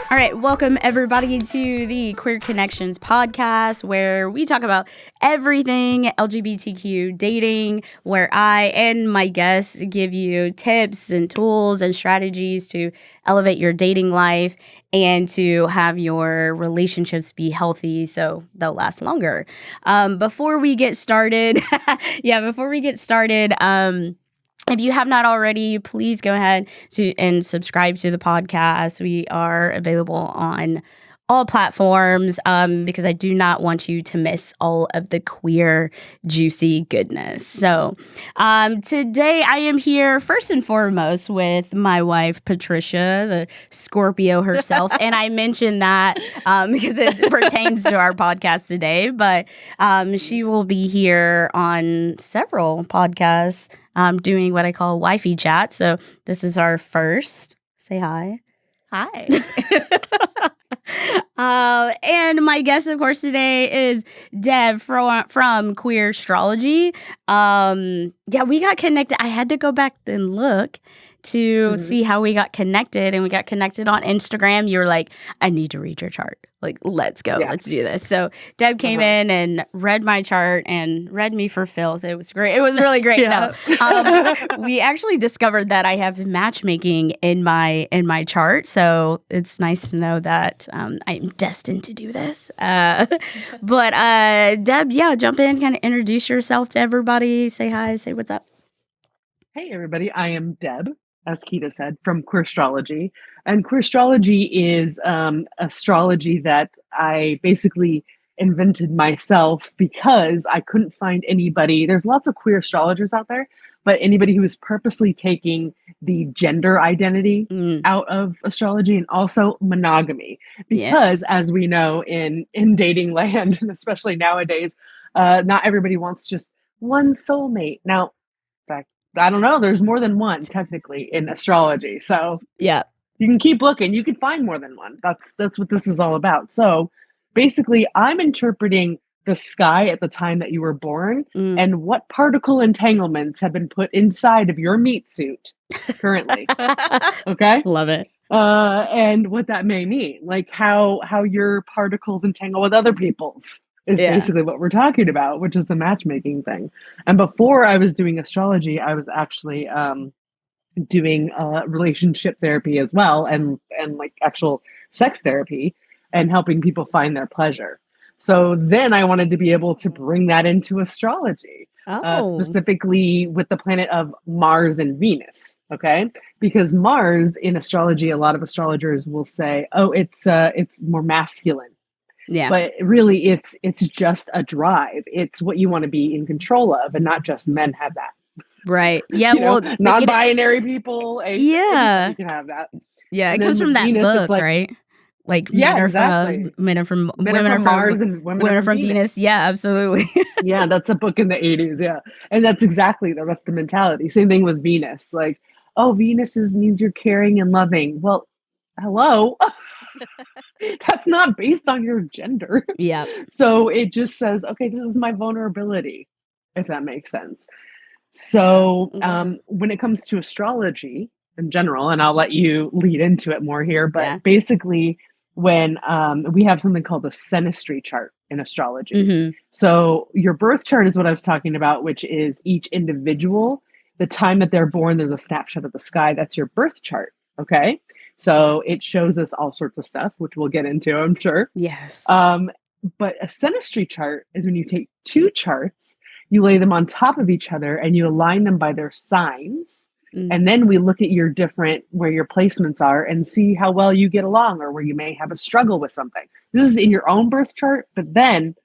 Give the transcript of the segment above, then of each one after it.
All right, welcome everybody to the Queer Connections podcast, where we talk about everything LGBTQ dating, where I and my guests give you tips and tools and strategies to elevate your dating life and to have your relationships be healthy so they'll last longer. Before we get started, if you have not already, please go ahead and subscribe to the podcast. We are available on all platforms because I do not want you to miss all of the queer, juicy goodness. So today I am here first and foremost with my wife, Patricia, the Scorpio herself. And I mention that because it pertains to our podcast today. But she will be here on several podcasts doing what I call wifey chat. So this is our first. Say hi. Hi. And my guest, of course, today is Deb from Queerstrology. We got connected. I had to go back and look to see how we got connected, and we got connected on Instagram. You were like, I need to read your chart. Like, let's go. Yes. Let's do this. So Deb came in and read my chart and read me for filth. It was great. It was really great. Yeah. We actually discovered that I have matchmaking in my chart. So it's nice to know that I'm destined to do this. But Deb, jump in, kind of introduce yourself to everybody. Say hi, say what's up. Hey, everybody. I am Deb, as Keita said, from Queerstrology. And Queerstrology is astrology that I basically invented myself because I couldn't find anybody. There's lots of queer astrologers out there, but anybody who is purposely taking the gender identity out of astrology and also monogamy. Because as we know in dating land, and especially nowadays, not everybody wants just one soulmate. Now, in fact, I don't know. There's more than one technically in astrology. So yeah, you can keep looking. You can find more than one. That's what this is all about. So basically, I'm interpreting the sky at the time that you were born and what particle entanglements have been put inside of your meat suit currently. Okay? Love it. And what that may mean, like how your particles entangle with other people's. Is basically what we're talking about, which is the matchmaking thing. And before I was doing astrology, I was actually doing relationship therapy as well, and like actual sex therapy, and helping people find their pleasure. So then I wanted to be able to bring that into astrology, specifically with the planet of Mars and Venus. Okay, because Mars in astrology, a lot of astrologers will say, "Oh, it's more masculine." Yeah. But really it's just a drive. It's what you want to be in control of, and not just men have that. Right. Yeah. Non-binary people. You can have that. Yeah. It comes from that Venus, book, like, right? Like men are from Mars and women are from Venus. Yeah, absolutely. Yeah, that's a book in the 80s. Yeah. And that's exactly that's the mentality. Same thing with Venus. Like, oh, Venus means you're caring and loving. Well, hello. That's not based on your gender. Yeah. So it just says, okay, this is my vulnerability, if that makes sense. So when it comes to astrology in general, and I'll let you lead into it more here, but basically when we have something called the Synastry chart in astrology. So your birth chart is what I was talking about, which is each individual, the time that they're born, there's a snapshot of the sky. That's your birth chart. Okay. So it shows us all sorts of stuff, which we'll get into, I'm sure. Yes. But a synastry chart is when you take two charts, you lay them on top of each other, and you align them by their signs. And then we look at your where your placements are and see how well you get along, or where you may have a struggle with something. This is in your own birth chart, but then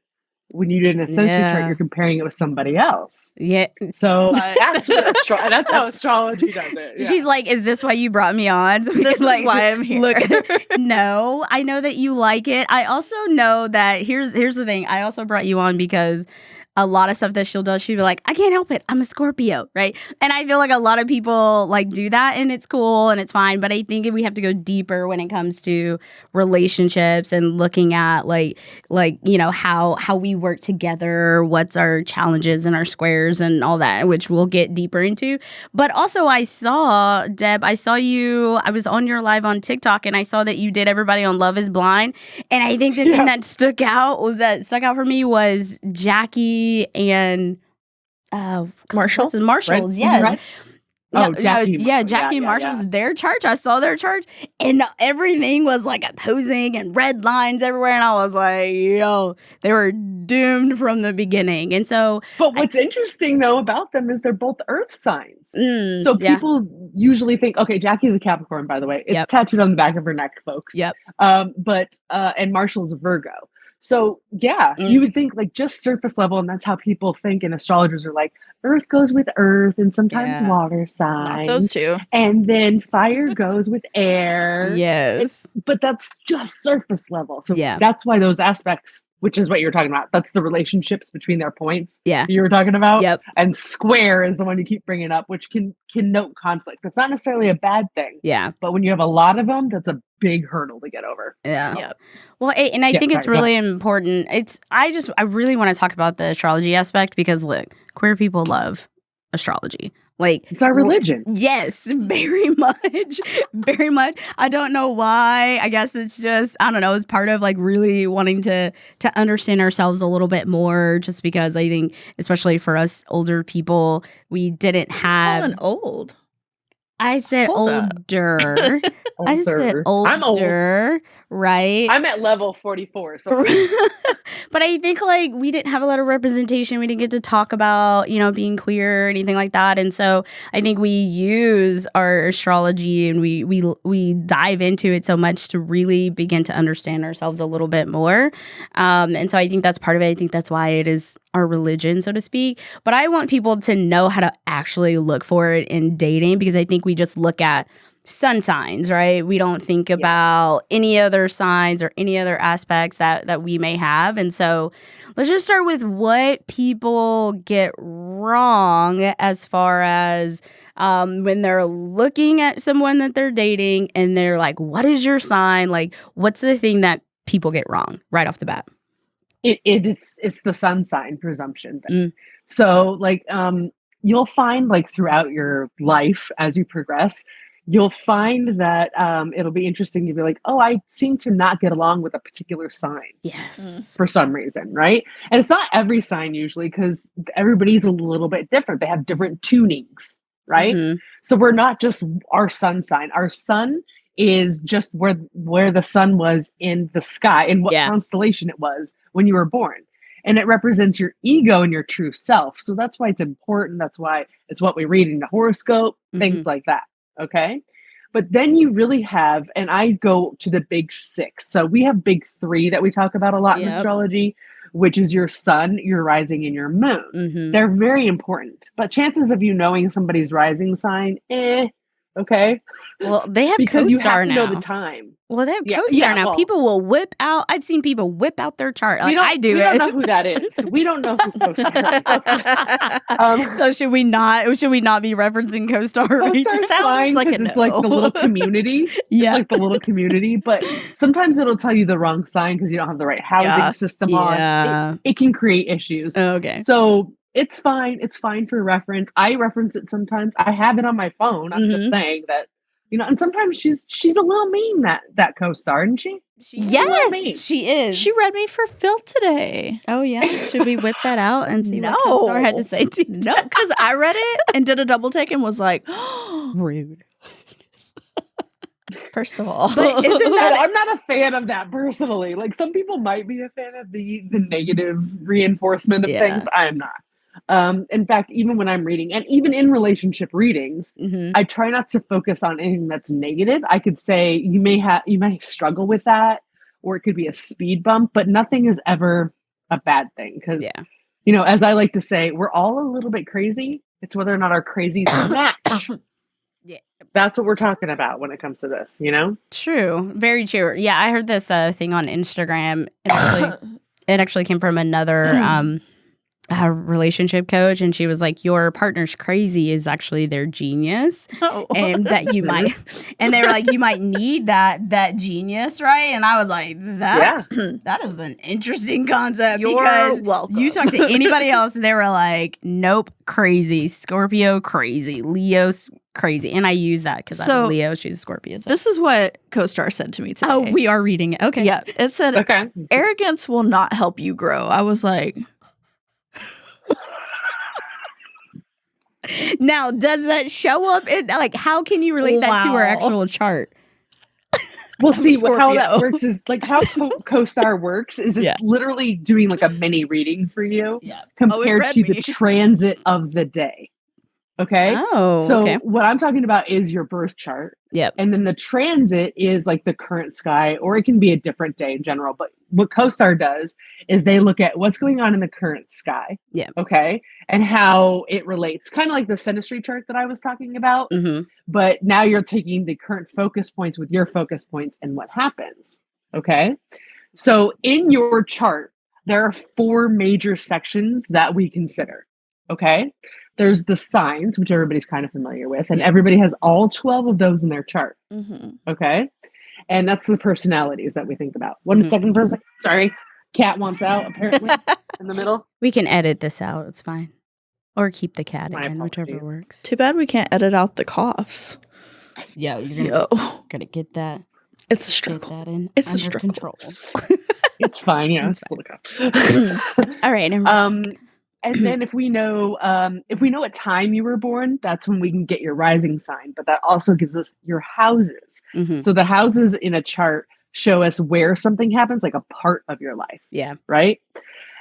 when you did an ascension chart, you're comparing it with somebody else. Yeah. So that's how astrology does it. Yeah. She's like, is this why you brought me on? So this is why I'm here. Look, no, I know that you like it. I also know that here's the thing. I also brought you on because a lot of stuff that she'll do, she'll be like, I can't help it, I'm a Scorpio, right? And I feel like a lot of people like do that, and it's cool and it's fine. But I think we have to go deeper when it comes to relationships and looking at like you know how we work together, what's our challenges and our squares and all that, which we'll get deeper into. But also, I saw Deb, I was on your live on TikTok, and I saw that you did everybody on Love Is Blind, and I think the thing that stuck out for me was Jackie and Marshall. Marshall's, Right? yes. Right? Jackie. Jackie and Marshall's their church. I saw their church, and everything was like opposing and red lines everywhere. And I was like, yo, they were doomed from the beginning. And so, But what's interesting though about them is they're both Earth signs. So people usually think, okay, Jackie's a Capricorn, by the way. It's tattooed on the back of her neck, folks. Yep. And Marshall's a Virgo. So you would think like just surface level, and that's how people think. And astrologers are like, Earth goes with Earth, and sometimes water signs. Not those two. And then fire goes with air. Yes. But that's just surface level. So that's why those aspects, which is what you're talking about, that's the relationships between their points you were talking about. Yep. And square is the one you keep bringing up, which can note conflict. That's not necessarily a bad thing. Yeah. But when you have a lot of them, that's a big hurdle to get over. Yeah. Yep. Well, and I think it's really important. I really want to talk about the astrology aspect because look, queer people love astrology. Like, it's our religion. Yes, very much. Very much. I don't know why. I guess it's just, I don't know, it's part of like really wanting to understand ourselves a little bit more, just because I think, especially for us older people, we didn't have. An old. I said older. I said older. I'm old. Right? I'm at level 44. So. But I think like we didn't have a lot of representation. We didn't get to talk about, you know, being queer or anything like that. And so I think we use our astrology and we dive into it so much to really begin to understand ourselves a little bit more. And so I think that's part of it. I think that's why it is our religion, so to speak. But I want people to know how to actually look for it in dating, because I think we just look at sun signs, right? We don't think about any other signs or any other aspects that we may have. And so let's just start with what people get wrong as far as when they're looking at someone that they're dating and they're like, what is your sign? Like, what's the thing that people get wrong right off the bat? It's the sun sign presumption thing. So like you'll find like throughout your life as you progress, you'll find that it'll be interesting to be like, oh, I seem to not get along with a particular sign. Yes. For some reason, right? And it's not every sign usually, because everybody's a little bit different. They have different tunings, right? Mm-hmm. So we're not just our sun sign. Our sun is just where the sun was in the sky and what constellation it was when you were born. And it represents your ego and your true self. So that's why it's important. That's why it's what we read in the horoscope, things like that. Okay. But then you really have, and I go to the big six. So we have big three that we talk about a lot in astrology, which is your sun, your rising, and your moon. They're very important. But chances of you knowing somebody's rising sign, okay. Well, they have because you co-star have to now. know the time. Well, they have co-star now. Well, people will whip out. I've seen people whip out their chart. Like I do. We don't know who that is. We don't know who co-star is. So should we not be referencing co-star? Co-star fine because it's like the little community. Yeah, like the little community. But sometimes it'll tell you the wrong sign because you don't have the right housing system on. It can create issues. Okay. So it's fine. It's fine for reference. I reference it sometimes. I have it on my phone. I'm just saying that. You know, and sometimes she's a little mean, that co-star, isn't she? Yes, she is. She read me for Phil today. Oh, yeah? Should we whip that out and see what co-star had to say to you? No, because I read it and did a double take and was like, rude. First of all. But isn't that... I'm not a fan of that personally. Like, some people might be a fan of the negative reinforcement of things. I am not. In fact, even when I'm reading, and even in relationship readings, I try not to focus on anything that's negative. I could say you may struggle with that, or it could be a speed bump, but nothing is ever a bad thing. Because, you know, as I like to say, we're all a little bit crazy. It's whether or not our crazies match. That's what we're talking about when it comes to this, you know? True. Very true. Yeah, I heard this thing on Instagram. It actually came from another a relationship coach, and she was like, your partner's crazy is actually their genius. Oh. And that you might, and they were like, you might need that genius, right? And I was like, that is an interesting concept. You're because welcome. you talk to anybody else, and they were like, nope, crazy, Scorpio, crazy, Leo's crazy. And I use that because I'm a Leo, she's a Scorpio. So. This is what CoStar said to me today. Oh, we are reading it. Okay. Yeah, it said, Okay. arrogance will not help you grow. I was like, now, does that show up in, like, how can you relate that to our actual chart? Well, see, Scorpio. how that works is like how CoStar works is it's literally doing like a mini reading for you compared to the transit of the day. Okay. Oh, so what I'm talking about is your birth chart. Yep. And then the transit is like the current sky, or it can be a different day in general. But what CoStar does is they look at what's going on in the current sky. Yeah. Okay. And how it relates, kind of like the Synastry chart that I was talking about. Mm-hmm. But now you're taking the current focus points with your focus points and what happens. Okay. So in your chart, there are 4 major sections that we consider. Okay. There's the signs, which everybody's kind of familiar with, and everybody has all 12 of those in their chart. mm-hmm. Okay. And that's the personalities that we think about. One second for a second. Sorry. Cat wants out, apparently, in the middle. We can edit this out. It's fine. Or keep the cat My in, whichever apologies. works. Too bad we can't edit out the coughs. Yo, you're gonna get that. It's a Get struggle. that in It's a under struggle. control. It's fine. Yeah, It's it's All right. and then if we know what time you were born, that's when we can get your rising sign. But that also gives us your houses. Mm-hmm. So the houses in a chart show us where something happens, like a part of your life. Yeah. Right.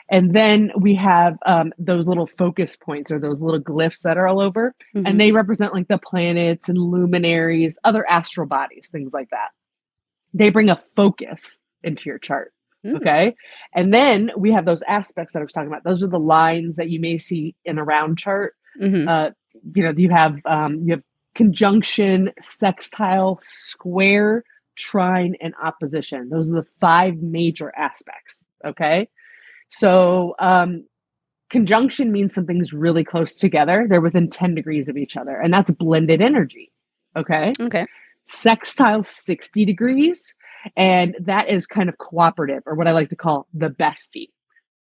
And then we have those little focus points or those little glyphs that are all over. Mm-hmm. And they represent like the planets and luminaries, other astral bodies, things like that. They bring a focus into your chart. Okay. And then we have those aspects that I was talking about. Those are the lines that you may see in a round chart. Mm-hmm. You have conjunction, sextile, square, trine, and opposition. Those are the 5 major aspects. Okay. So conjunction means something's really close together. They're within 10 degrees of each other, and that's blended energy. Okay. Okay. Sextile 60 degrees. And that is kind of cooperative, or what I like to call the bestie.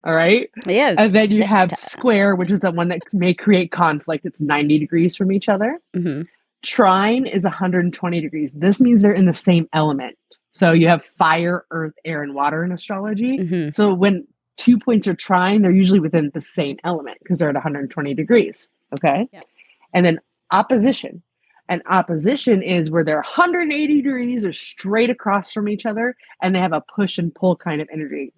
All right. Yeah. And then you have square, which is the one that may create conflict. It's 90 degrees from each other. Mm-hmm. Trine is 120 degrees. This means they're in the same element. So you have fire, earth, air, and water in astrology. Mm-hmm. So when 2 points are trine, they're usually within the same element because they're at 120 degrees. Okay. Yeah. And then opposition. And opposition is where they're 180 degrees or straight across from each other, and they have a push and pull kind of energy.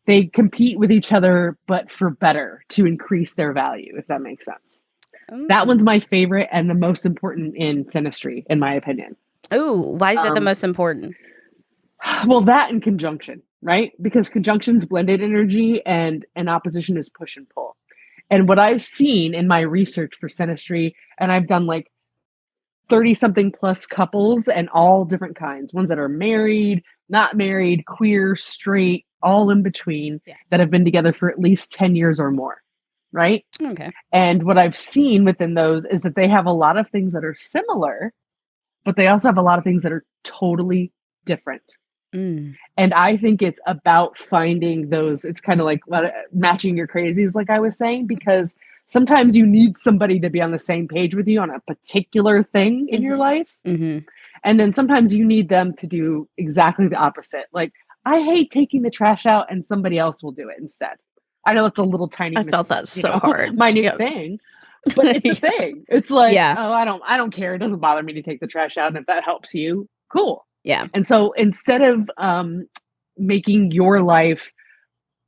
They compete with each other, but for better, to increase their value, if that makes sense. That one's my favorite and the most important in Synastry, in my opinion. Oh, why is that the most important? Well, that and conjunction, right? Because conjunction's blended energy and opposition is push and pull. And what I've seen in my research for Synastry, and I've done like 30 something plus couples and all different kinds, ones that are married, not married, queer, straight, all in between, that have been together for at least 10 years or more. Right. Okay. And what I've seen within those is that they have a lot of things that are similar, but they also have a lot of things that are totally different. And I think it's about finding those. It's kind of like matching your crazies, like I was saying, because sometimes you need somebody to be on the same page with you on a particular thing in your life. Mm-hmm. And then sometimes you need them to do exactly the opposite. Like, I hate taking the trash out and somebody else will do it instead. I know it's a little tiny. I felt that so hard. Minute thing. But it's a thing. It's like, oh, I don't care. It doesn't bother me to take the trash out. And if that helps you, cool. Yeah. And so instead of making your life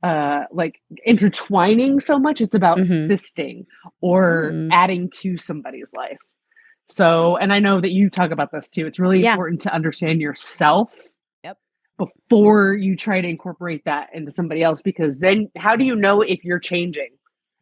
like intertwining so much, it's about assisting or adding to somebody's life. So, and I know that you talk about this too. It's really important to understand yourself before you try to incorporate that into somebody else, because then how do you know if you're changing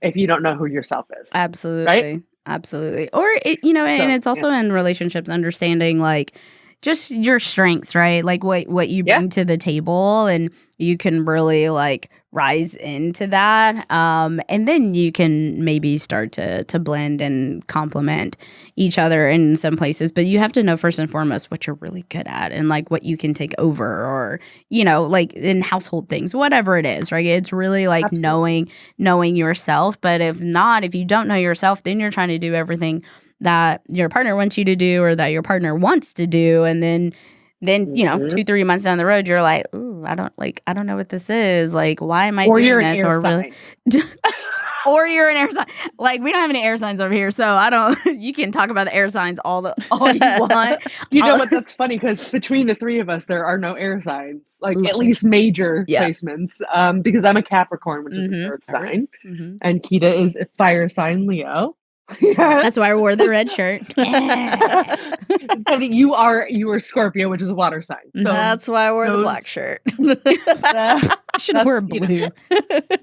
if you don't know who yourself is? Absolutely. Right? Absolutely. Or, and it's also in relationships, understanding like just your strengths, right? Like what you bring to the table, and you can really like rise into that. And then you can maybe start to blend and complement each other in some places. But you have to know first and foremost what you're really good at and like what you can take over, or, you know, like in household things, whatever it is, right? It's really like Absolutely. knowing yourself. But if you don't know yourself, then you're trying to do everything that your partner wants you to do or that your partner wants to do. And then, you know, Mhm. 2-3 months down the road, you're like, ooh, I don't know what this is. Like, why am I Or doing you're an this? air Or really, sign. or you're an air sign. Like, we don't have any air signs over here, so I don't. You can talk about the air signs all you want. You know what? That's funny because between the three of us, there are no air signs, like at Lovely. least major Yeah. placements. Because I'm a Capricorn, which is the earth sign, and Kita is a fire sign Leo. That's why I wore the red shirt. So you are Scorpio, which is a water sign. So That's why I wore the black shirt. I should have worn you know, blue.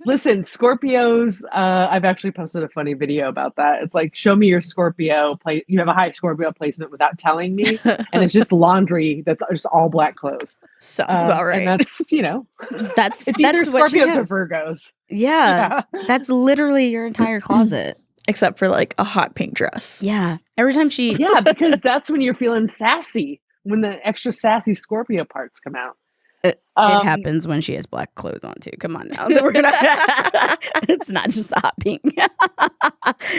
listen, Scorpios, I've actually posted a funny video about that. It's like, show me your Scorpio you have a high Scorpio placement without telling me, and it's just laundry that's just all black clothes. Sounds about right. And that's, you know, That's it's either what she Scorpios or has. Virgos. Yeah, that's literally your entire closet. Except for like a hot pink dress. Yeah, every time she. Yeah, because that's when you're feeling sassy, when the extra sassy Scorpio parts come out. It happens when she has black clothes on too. Come on now. It's not just hot pink.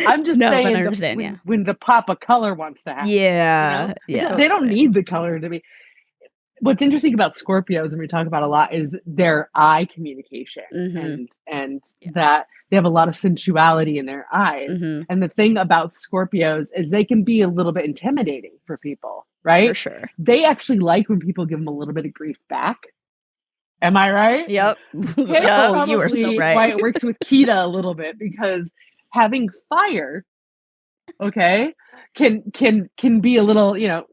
I'm just No, but saying I understand, when the pop of color wants to happen. Yeah. You know? Yeah. They don't need the color to be. What's interesting about Scorpios, and we talk about a lot, is their eye communication, and that they have a lot of sensuality in their eyes. And the thing about Scorpios is they can be a little bit intimidating for people, right? For sure. They actually like when people give them a little bit of grief back. Am I right? Yep. Oh, you are so right. Why it works with Kita a little bit, because having fire, okay, can be a little, you know,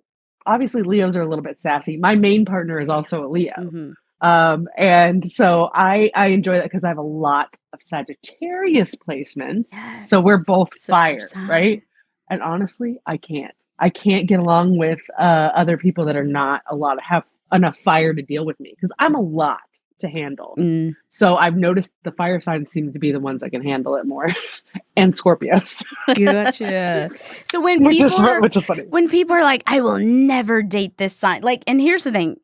obviously Leos are a little bit sassy. My main partner is also a Leo. And so I enjoy that because I have a lot of Sagittarius placements. Yes. So we're both Sister fire, sign. right? And honestly, I can't get along with other people that are not have enough fire to deal with me, because I'm a lot to handle. So I've noticed the fire signs seem to be the ones that can handle it more, and Scorpios. Gotcha. So when which is people funny. when people are like, I will never date this sign, like, and here's the thing.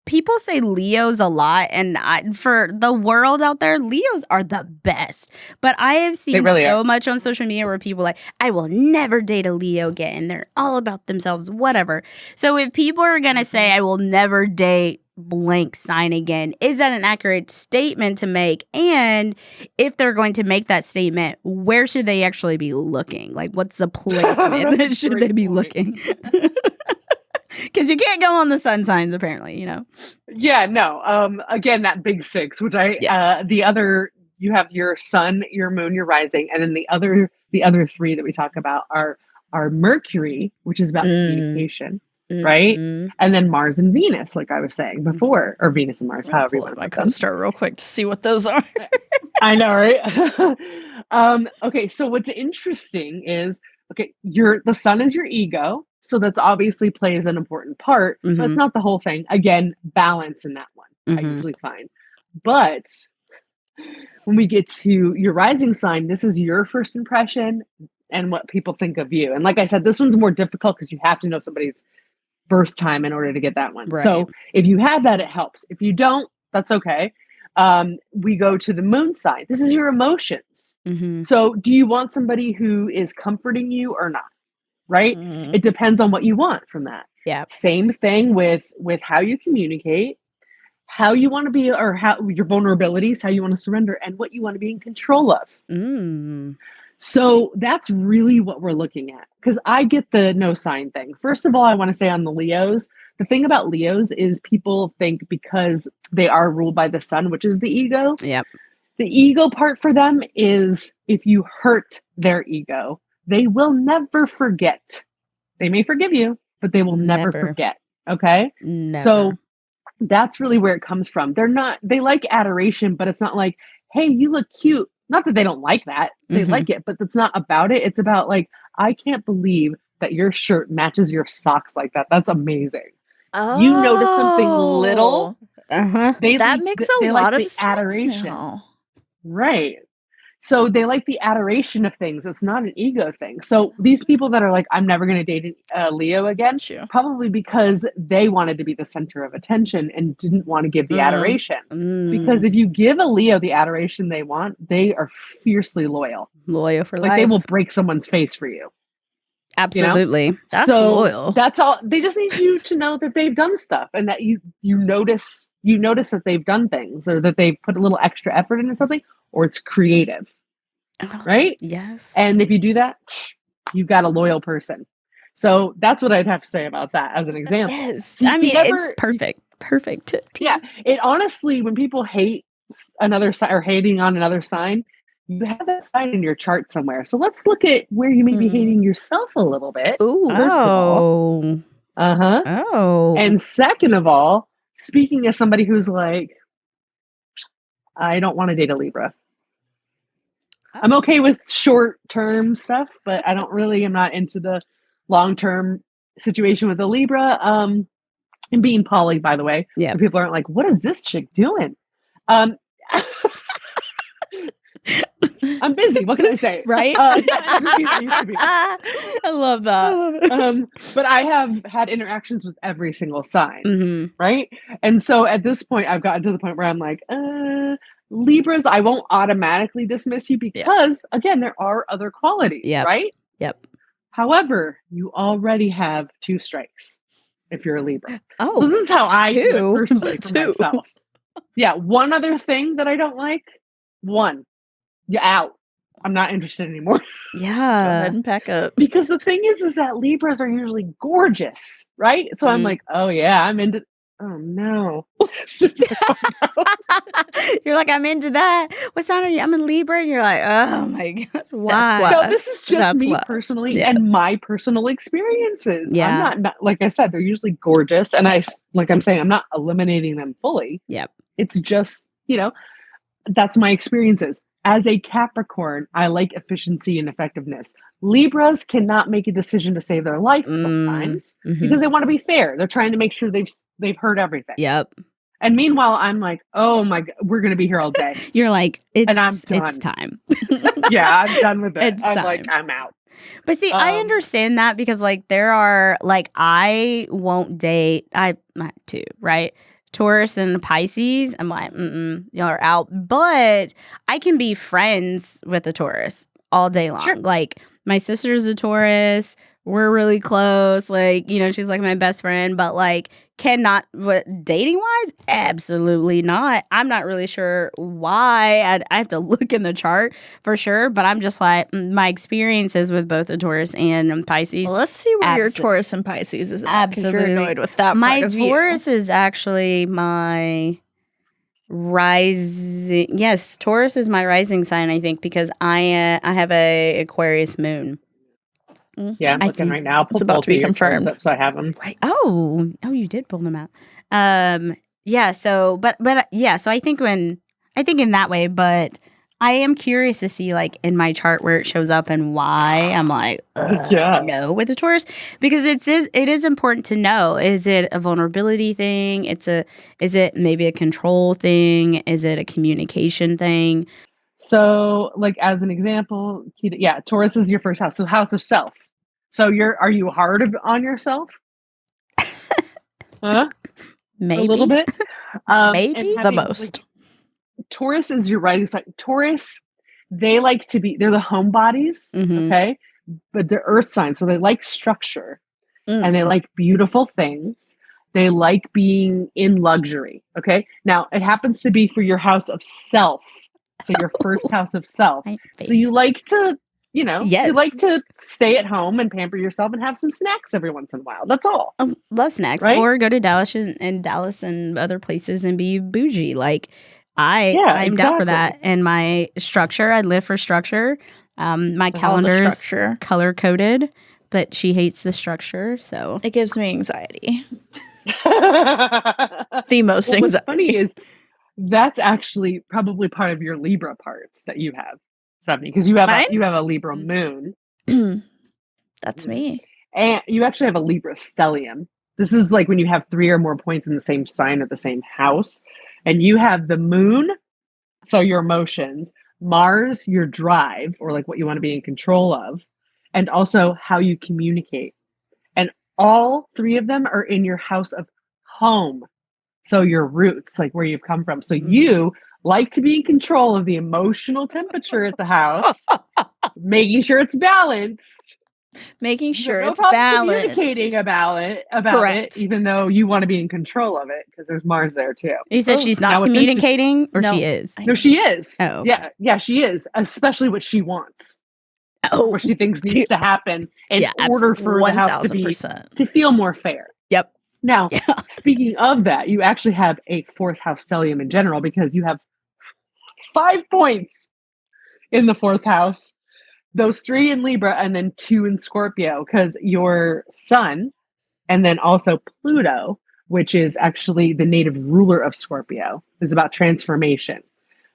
People say Leos a lot, and for the world out there, Leos are the best. But I have seen so much on social media where people are like, I will never date a Leo again, and they're all about themselves, whatever. So if people are going to say, I will never date blank sign again, is that an accurate statement to make? And if they're going to make that statement, where should they actually be looking? Like, what's the placement that should they be looking? Because you can't go on the sun signs, apparently, you know? Yeah, no. Again, that big six, which the other, you have your sun, your moon, your rising, and then the other three that we talk about are Mercury, which is about communication, right? And then Mars and Venus, like I was saying before, or Venus and Mars, however you want to my put them. CoStar real quick to see what those are. I know, right? Okay, so what's interesting is, the sun is your ego. So that's obviously plays an important part, but it's not the whole thing. Again, balance in that one, I usually find. But when we get to your rising sign, this is your first impression and what people think of you. And like I said, this one's more difficult because you have to know somebody's birth time in order to get that one. Right. So if you have that, it helps. If you don't, that's okay. We go to the moon sign. This is your emotions. So do you want somebody who is comforting you or not? Right? It depends on what you want from that. Yeah. Same thing with how you communicate, how you want to be, or how your vulnerabilities, how you want to surrender, and what you want to be in control of. So that's really what we're looking at. Because I get the no sign thing. First of all, I want to say on the Leos, the thing about Leos is people think because they are ruled by the sun, which is the ego. Yep. The ego part for them is if you hurt their ego, they will never forget. They may forgive you, but they will never forget. Okay? Never. So that's really where it comes from. They like adoration, but it's not like, hey, you look cute. Not that they don't like that. They like it, but that's not about it. It's about like, I can't believe that your shirt matches your socks like that. That's amazing. Oh. You notice something little. That makes a lot of sense adoration. now. Right. So they like the adoration of things. It's not an ego thing. So these people that are like, I'm never going to date a Leo again, Got you. probably because they wanted to be the center of attention and didn't want to give the adoration. Because if you give a Leo the adoration they want, they are fiercely loyal. Loyal for Like life. they will break someone's face for you. Absolutely. That's So loyal. that's all. They just need you to know that they've done stuff and that you notice that they've done things or that they've put a little extra effort into something or it's creative. Right? Yes. And if you do that, you've got a loyal person. So that's what I'd have to say about that as an example. Yes. So I mean, it's perfect. Perfect. Yeah. It honestly, when people hate another sign or hating on another sign, you have that sign in your chart somewhere. So let's look at where you may be hating yourself a little bit. Ooh. First of all. Uh-huh. Oh. And second of all, speaking as somebody who's like, I don't want to date a Libra. I'm okay with short-term stuff, but I'm not into the long-term situation with a Libra. And being poly, by the way. Yeah. So people aren't like, what is this chick doing? I'm busy. What can I say? Right? I used to be. I love that. But I have had interactions with every single sign, Mhm. right? And so at this point, I've gotten to the point where I'm like, Libras, I won't automatically dismiss you because, again, there are other qualities, right? Yep. However, you already have 2 strikes if you're a Libra. Oh, So this is how I do it personally for 2. myself. Yeah, one other thing that I don't like, you're out. I'm not interested anymore. Go ahead and pack up. Because the thing is that Libras are usually gorgeous, right? So I'm like, oh yeah, I'm into. Oh no. You're like, I'm into that. What sign are you? I'm a Libra. And you're like, oh my God. Why? That's why. No, this is just me personally and my personal experiences. Yeah. I'm not, like I said, they're usually gorgeous. And I'm saying, I'm not eliminating them fully. Yep. It's just, that's my experiences. As a Capricorn, I like efficiency and effectiveness. Libras cannot make a decision to save their life sometimes because they want to be fair. They're trying to make sure they've heard everything. Yep. And meanwhile, I'm like, oh my God, we're going to be here all day. You're like, and I'm done. It's time. Yeah, I'm done with it. It's I'm time. like, I'm out. But see, I understand that because there are I won't date. I too, right? Taurus and Pisces, I'm like, you're out. But I can be friends with a Taurus all day long. Sure. Like my sister's a Taurus. We're really close. She's like my best friend. But cannot, dating wise, absolutely not. I'm not really sure why. I have to look in the chart for sure. But I'm just like, my experiences with both a Taurus and Pisces. Well, let's see where your Taurus and Pisces is at. Absolutely. You're annoyed with that. My Taurus is actually my rising. Yes, Taurus is my rising sign, I think, because I have a Aquarius moon. Yeah, I'm looking right now. It's about to be confirmed. So I have them. Right. Oh, you did pull them out. Yeah. So, but yeah. So I think in that way, but I am curious to see in my chart where it shows up and why I'm like, no with the Taurus, because it is important to know. Is it a vulnerability thing? Is it maybe a control thing? Is it a communication thing? So, as an example, Taurus is your first house. So, house of self. So, are you hard on yourself? Huh? Maybe a little bit. Maybe the most. Taurus is your rising sign. Taurus, they're the homebodies, okay? But they're earth signs, so they like structure and they like beautiful things. They like being in luxury, okay? Now, it happens to be for your house of self. So your first house of self. So you like to, you like to stay at home and pamper yourself and have some snacks every once in a while. That's all. Love snacks, right? Or go to Dallas and other places and be bougie. I'm down for that. And my structure, I live for structure. My calendar's color coded, but she hates the structure, so it gives me anxiety. The most anxiety. What's funny is that's actually probably part of your Libra parts that you have, Stephanie, because you have a Libra moon. That's me. And you actually have a Libra stellium. This is when you have 3 or more points in the same sign at the same house. And you have the moon so your emotions, Mars, your drive, or like what you want to be in control of, and also how you communicate. And all three of them are in your house of home. So your roots, like where you've come from. So you like to be in control of the emotional temperature at the house, making sure it's balanced. Making sure No it's problem balanced. communicating about it, Correct. even though you want to be in control of it because there's Mars there too. You said she's Now not what's communicating, or No. she is? No, she is. Oh, okay. Yeah, she is. Especially what she wants, Oh, what she thinks needs to happen in Yeah, order for the house to 1000%. feel more fair. Yep. Now, Yeah. speaking of that, you actually have a fourth house stellium in general because you have 5 points in the fourth house. Those 3 in Libra and then 2 in Scorpio, because your sun and then also Pluto, which is actually the native ruler of Scorpio, is about transformation.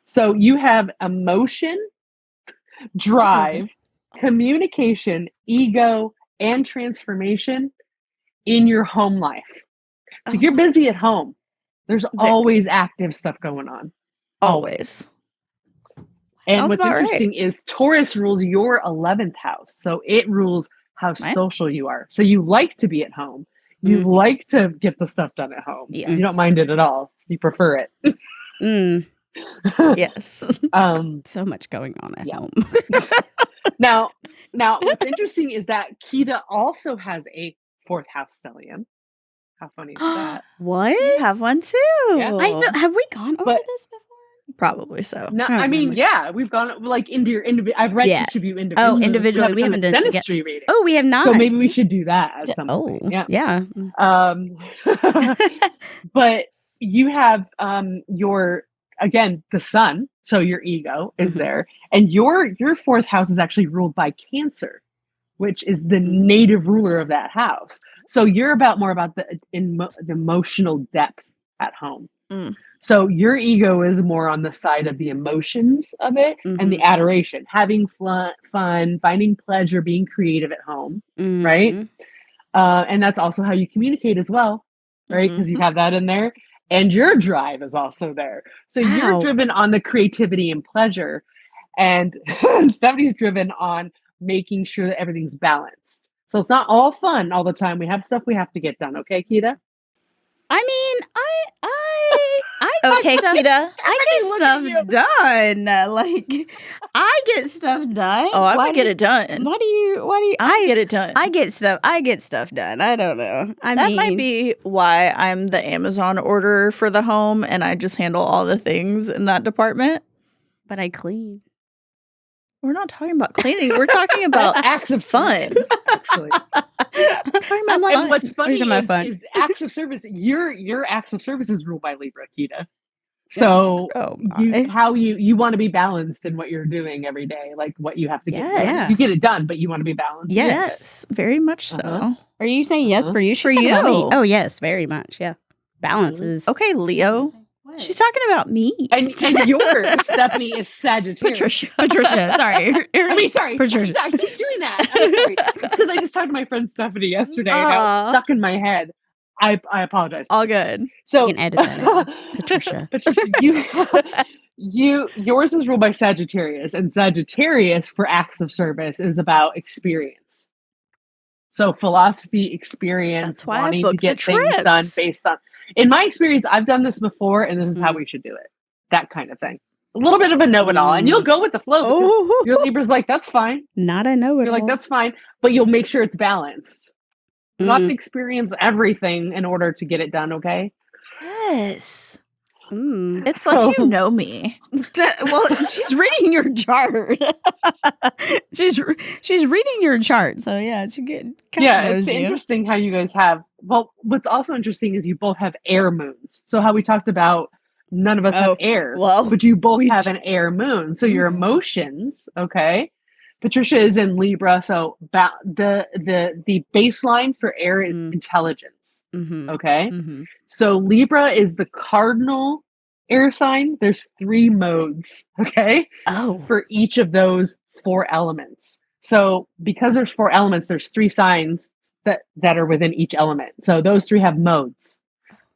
So you have emotion, drive, communication, ego, and transformation in your home life. So you're busy at home. There's always active stuff going on. Always. And Sounds what's about interesting is Taurus rules your 11th house. So it rules how social you are. So you like to be at home. You like to get the stuff done at home. Yes. You don't mind it at all. You prefer it. Yes. So much going on at home. Now, what's interesting is that Kita also has a fourth house stellium. How funny is that? What? You have one too. Yeah. Have we gone over this before? Probably so. No, I mean, yeah, we've gone like into your individual. I've read each of you individually. Oh, individually, we haven't done Synastry reading. Oh, we have not. So maybe we should do that at some point. Yeah. But you have your the sun. So your ego is there, and your fourth house is actually ruled by Cancer, which is the native ruler of that house. So you're more about the emotional depth at home. So your ego is more on the side of the emotions of it and the adoration, having fun, finding pleasure, being creative at home, right? And that's also how you communicate as well, right? Because you have that in there. And your drive is also there. So you're driven on the creativity and pleasure. And Stephanie's driven on making sure that everything's balanced. So it's not all fun all the time. We have stuff we have to get done. Okay, Kita? I mean, okay, Kita. I get stuff done. Like, I get stuff done. Oh, I would get it done. Why do you? I get it done. I get stuff done. I don't know. That might be why I'm the Amazon orderer for the home, and I just handle all the things in that department. But I clean. We're not talking about cleaning. We're talking about acts of fun. Actually. And what's funny is acts of service. Your acts of service is ruled by Libra, Kita. So you want to be balanced in what you're doing every day, like what you have to get done. You get it done, but you want to be balanced. Yes, very much so. Are you saying yes for you? For you? Oh, yes, very much. Yeah, balance is okay. Leo. She's talking about me. And yours, Stephanie, is Sagittarius. Patricia, sorry. Sorry. Patricia. I keep doing that. I'm sorry. It's because I just talked to my friend Stephanie yesterday and that was stuck in my head. I apologize. All good. So you can edit that in. Patricia, yours is ruled by Sagittarius, and Sagittarius for acts of service is about experience. So philosophy, experience, that's why wanting to get things done based on. In my experience, I've done this before, and this is how we should do it. That kind of thing. A little bit of a know-it-all, and you'll go with the flow. Your Libra's like, that's fine. Not a know-it-all. You're like, that's fine, but you'll make sure it's balanced. You have to experience everything in order to get it done, okay? Yes. It's like you know me. Well, she's reading your chart. she's reading your chart, so yeah, she knows it's interesting how you guys have. Well, what's also interesting is you both have air moons. So how we talked about, none of us have air, but you both have an air moon. So your emotions, okay. Patricia is in Libra, so the baseline for air is intelligence. Okay, so Libra is the cardinal air sign. There's 3 modes, okay, for each of those 4 elements. So because there's 4 elements, there's 3 signs that are within each element. So those 3 have modes.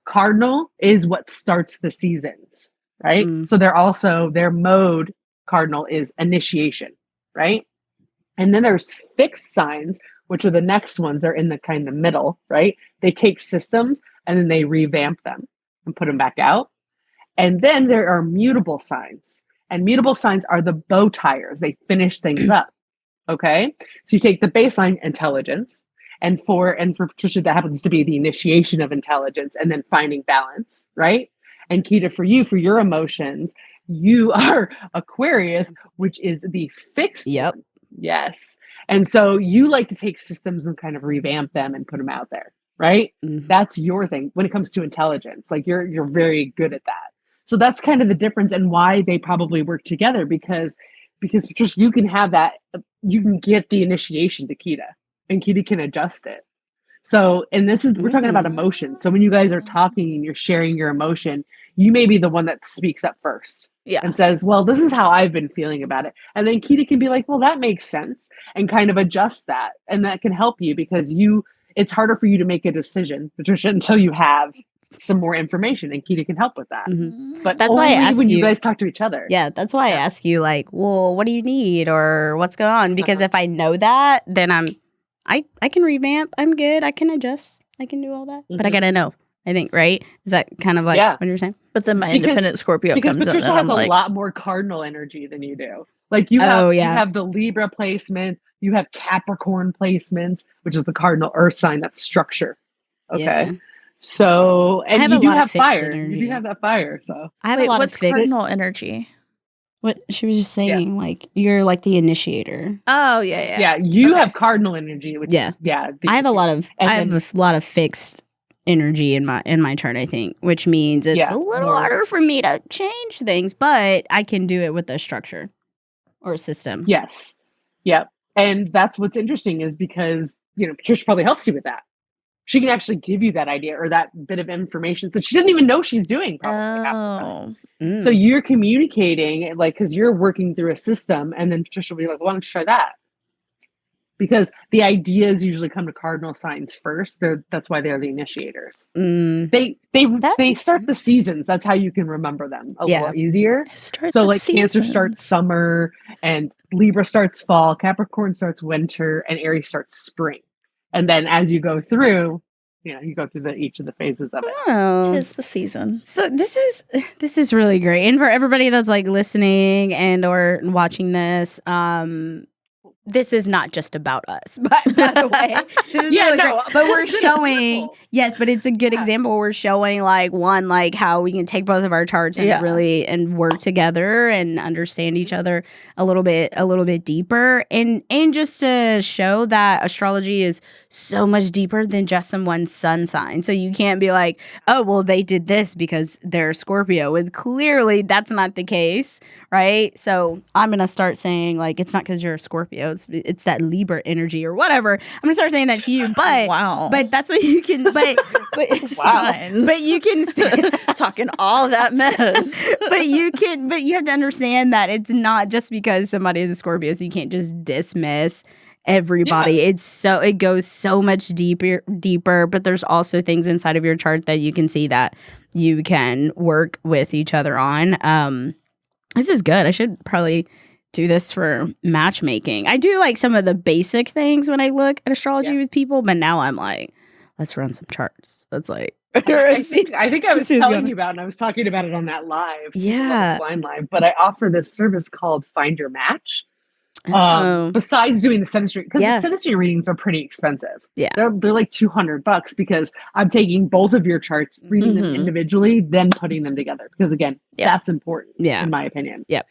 Cardinal is what starts the seasons. right? So their mode cardinal is initiation, right? And then there's fixed signs, which are the next ones. They're in the kind of middle, right? They take systems and then they revamp them and put them back out. And then there are mutable signs. And mutable signs are the bow tires. They finish things up. Okay. So you take the baseline intelligence, and for Patricia, that happens to be the initiation of intelligence and then finding balance, right? And Keita, for you, for your emotions, you are Aquarius, which is the fixed Yep. one. Yes. And so you like to take systems and kind of revamp them and put them out there, right? That's your thing when it comes to intelligence. Like you're very good at that. So that's kind of the difference and why they probably work together because just you can have that, you can get the initiation to Keita and Keita can adjust it. So, and this is, we're talking about emotion. So when you guys are talking and you're sharing your emotion, you may be the one that speaks up first and says, well, this is how I've been feeling about it. And then Keita can be like, well, that makes sense and kind of adjust that. And that can help you because it's harder for you to make a decision, Patricia, until you have some more information and Keita can help with that. But that's only why I ask when you guys talk to each other. Yeah, that's why I ask you like, well, what do you need or what's going on? Because if I know that, then I can revamp. I'm good. I can adjust. I can do all that. But I gotta know. I think, right? Is that kind of like what you're saying? But then my independent Scorpio because comes Patricia in and has I'm a lot more cardinal energy than you do. Like you have the Libra placements, you have Capricorn placements, which is the cardinal earth sign, that's structure. Okay. Yeah. So, and have you a do lot of have fixed fire. energy. You do have that fire. So I have a lot what's of fixed cardinal energy? What she was just saying, like you're like the initiator. Oh yeah. Yeah, you have cardinal energy, which I have a lot of fixed energy in my chart, I think, which means it's a little harder for me to change things, but I can do it with a structure or a system. Yes. Yep. And that's what's interesting is because, Patricia probably helps you with that. She can actually give you that idea or that bit of information that she doesn't even know she's doing probably half the time. So you're communicating like, cause you're working through a system and then Patricia will be like, why don't you try that? Because the ideas usually come to cardinal signs first. That's why they're the initiators. They start the seasons. That's how you can remember them a little easier. So like Cancer starts summer and Libra starts fall, Capricorn starts winter, and Aries starts spring. And then as you go through, you go through each of the phases of it. Oh, 'tis the season. So this is really great, and for everybody that's like listening and or watching this, this is not just about us, by the way. This is really great. But we're showing, yes, but it's a good example. We're showing like how we can take both of our charts and really and work together and understand each other a little bit deeper, and just to show that astrology is so much deeper than just someone's sun sign. So you can't be like, oh, well, they did this because they're Scorpio. And clearly that's not the case, right? So I'm gonna start saying like it's not because you're a Scorpio. It's that Libra energy or whatever. I'm gonna start saying that to you, but but that's what you can. But but you can say, talking all that mess. but you have to understand that it's not just because somebody is a Scorpio, so you can't just dismiss everybody. It goes so much deeper. But there's also things inside of your chart that you can see that you can work with each other on. This is good. I should probably do this for matchmaking. I do like some of the basic things when I look at astrology with people, but now I'm like, let's run some charts. That's like I think I was telling you about it, and I was talking about it on that live. Yeah. Blind live. But I offer this service called Find Your Match. Besides doing the Synastry, because the Synastry readings are pretty expensive. Yeah. They're like $200 because I'm taking both of your charts, reading them individually, then putting them together. Because again, that's important in my opinion. Yep.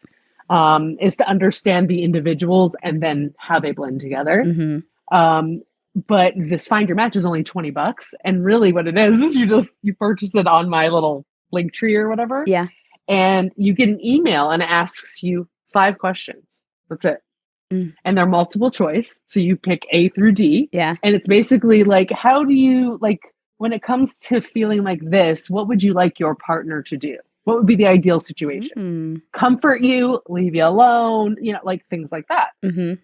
Is to understand the individuals and then how they blend together. But this Find Your Match is only $20. And really what it is you purchase it on my little link tree or whatever. Yeah. And you get an email and it asks you 5 questions. That's it. And they're multiple choice. So you pick A through D. Yeah. And it's basically like, how do you, like, when it comes to feeling like this, what would you like your partner to do? What would be the ideal situation? Comfort you, leave you alone, like things like that.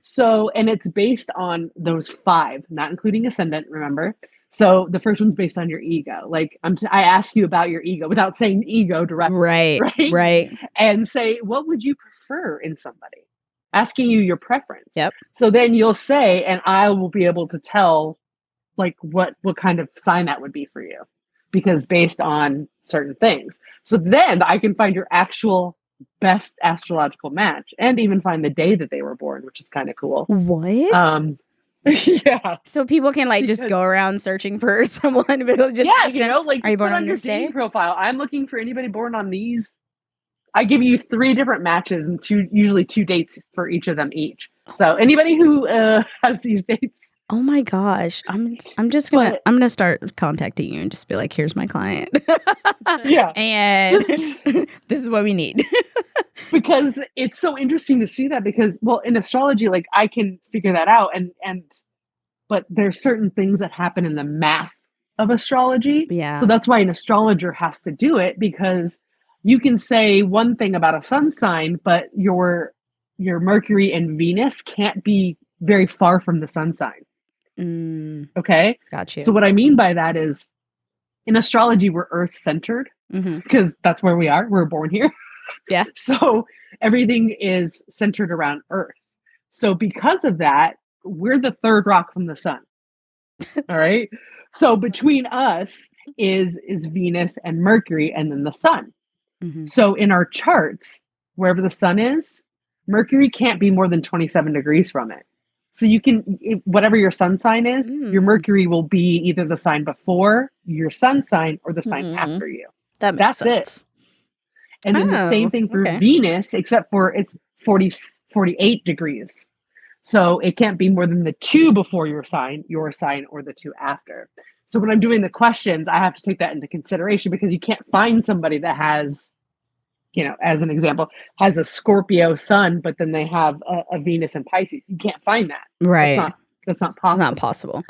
So, and it's based on those 5, not including ascendant, remember? So the first one's based on your ego. Like I ask you about your ego without saying ego directly, Right. Right. and say, what would you prefer in somebody? Asking you your preference. Yep. So then you'll say, and I will be able to tell like what kind of sign that would be for you, because based on certain things. So then I can find your actual best astrological match and even find the day that they were born, which is kind of cool. What? Yeah. So people can like just go around searching for someone. But just Yes, you know, like are you born put on your this day? dating profile. I'm looking for anybody born on these. I give you 3 different matches and usually 2 dates for each of them each. So anybody who has these dates. Oh my gosh. I'm just gonna start contacting you and just be like, here's my client. Yeah. And this is what we need. Because it's so interesting to see that, because well, in astrology, like I can figure that out but there's certain things that happen in the math of astrology. Yeah. So that's why an astrologer has to do it, because you can say one thing about a sun sign, but your Mercury and Venus can't be very far from the sun sign. Okay? Got you. So what I mean by that is in astrology, we're earth centered, because that's where we are. We're born here. Yeah. So everything is centered around earth. So because of that, we're the third rock from the sun. All right. So between us is Venus and Mercury, and then the sun. So in our charts, wherever the sun is, Mercury can't be more than 27 degrees from it. So you can, whatever your sun sign is, your Mercury will be either the sign before your sun sign or the sign after you. That makes sense. It. And then the same thing for Venus, except for it's 48 degrees. So it can't be more than the 2 before your sign, or the 2 after. So when I'm doing the questions, I have to take that into consideration, because you can't find somebody that has, you know, as an example, has a Scorpio sun, but then they have a Venus in Pisces. You can't find that. Right. That's not possible. Not possible.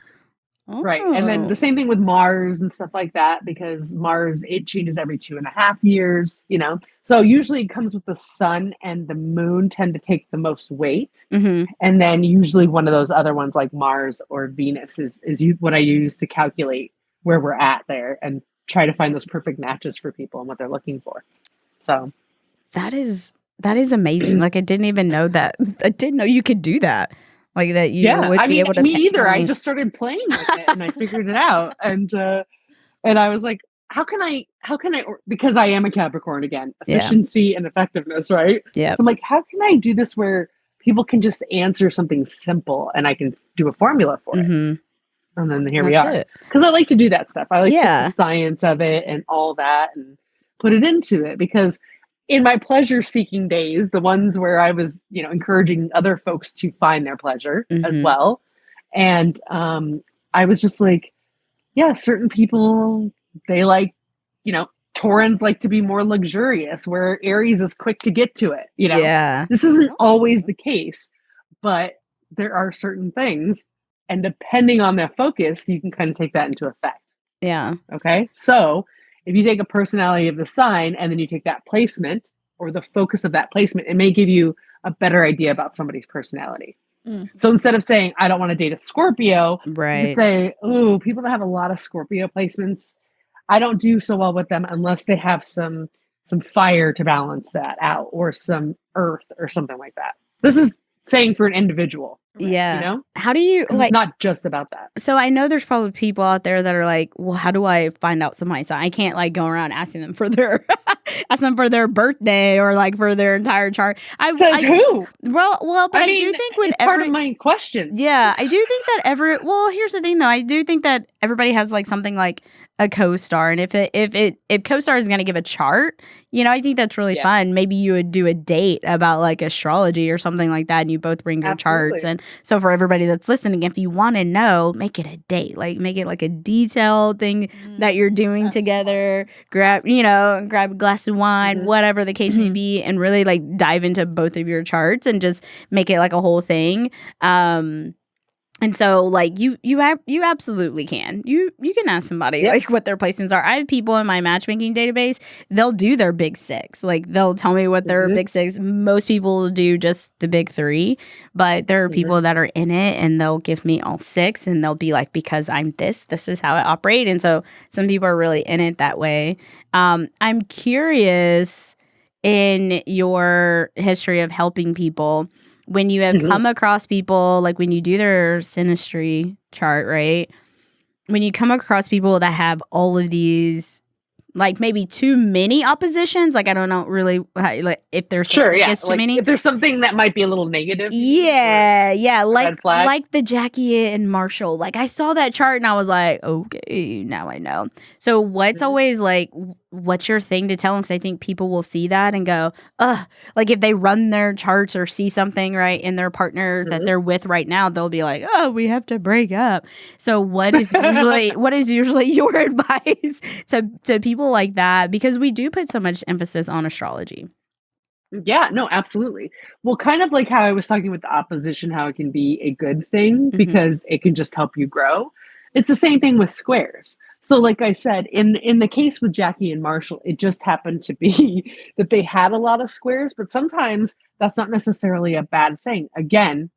Right. And then the same thing with Mars and stuff like that, because Mars, it changes every 2.5 years, you know. So usually it comes with the sun and the moon tend to take the most weight. And then usually one of those other ones like Mars or Venus is what I use to calculate where we're at there and try to find those perfect matches for people and what they're looking for. So that is amazing. Like I didn't even know that. I didn't know you could do that. Like that you would be able to. Me either. I just started playing with it and I figured it out. And I was like, how can I, because I am a Capricorn again, efficiency and effectiveness, right? Yeah. So I'm like, how can I do this where people can just answer something simple and I can do a formula for it? And then here we are. Because I like to do that stuff. I like the science of it and all that and put it into it, because in my pleasure seeking days, the ones where I was, you know, encouraging other folks to find their pleasure as well. And I was just like, yeah, certain people, they like, you know, Taurans like to be more luxurious, where Aries is quick to get to it. You know, this isn't always the case, but there are certain things, and depending on their focus, you can kind of take that into effect. Yeah. Okay. So if you take a personality of the sign and then you take that placement or the focus of that placement, it may give you a better idea about somebody's personality. So instead of saying, I don't want to date a Scorpio, you could say, oh, people that have a lot of Scorpio placements, I don't do so well with them unless they have some fire to balance that out, or some earth or something like that. This is saying for an individual. Yeah. You know? How do you, like, it's not just about that. So I know there's probably people out there that are like, well, how do I find out somebody's sign? I can't like go around asking them for their birthday or like for their entire chart. Says who? Well, but I do think with it's part of my question. Yeah, I do think that here's the thing though. I do think that everybody has like something like a co-star, and if co-star is going to give a chart, you know, I think that's really fun. Maybe you would do a date about like astrology or something like that, and you both bring your charts. And so for everybody that's listening, if you want to know, make it a date, like make it like a detailed thing that you're doing together. Grab a glass of wine, whatever the case may be, and really like dive into both of your charts and just make it like a whole thing. And so, like, you absolutely can. You can ask somebody like what their placements are. I have people in my matchmaking database. They'll do their big six. Like, they'll tell me what their big six. Most people do just the big three, but there are people that are in it, and they'll give me all six, and they'll be like, because I'm this is how I operate. And so, some people are really in it that way. I'm curious in your history of helping people. When you have come across people, like when you do their Synastry chart, right? When you come across people that have all of these, like maybe too many oppositions, like I don't know really how, like if there's too like many. If there's something that might be a little negative, like the Jackie and Marshall. Like I saw that chart and I was like, okay, now I know. So what's always like, what's your thing to tell them? Because I think people will see that and go, ugh. Like if they run their charts or see something right in their partner that they're with right now, they'll be like, oh, we have to break up. So what is usually your advice to people like that? Because we do put so much emphasis on astrology. Yeah, no, absolutely. Well, kind of like how I was talking with the opposition, how it can be a good thing because it can just help you grow. It's the same thing with squares. So like I said, in the case with Jackie and Marshall, it just happened to be that they had a lot of squares, but sometimes that's not necessarily a bad thing. Again,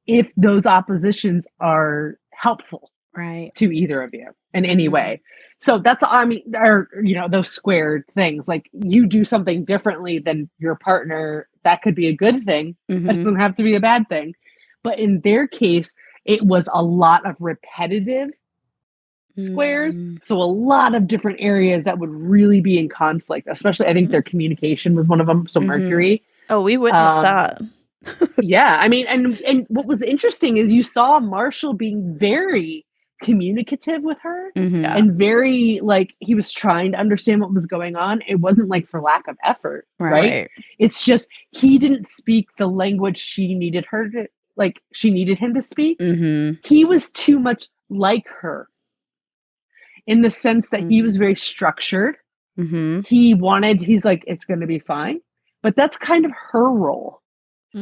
if those oppositions are helpful to either of you in any way. So that's, I mean, or, you know, those squared things, like you do something differently than your partner, that could be a good thing. It doesn't have to be a bad thing. But in their case, it was a lot of repetitive squares. So a lot of different areas that would really be in conflict, especially I think their communication was one of them. So Mercury. Oh, we witnessed that. Yeah. I mean, and what was interesting is you saw Marshall being very communicative with her and very like he was trying to understand what was going on. It wasn't like for lack of effort, right? It's just he didn't speak the language she needed her to, like she needed him to speak. He was too much like her in the sense that he was very structured. He's like, it's going to be fine, but that's kind of her role.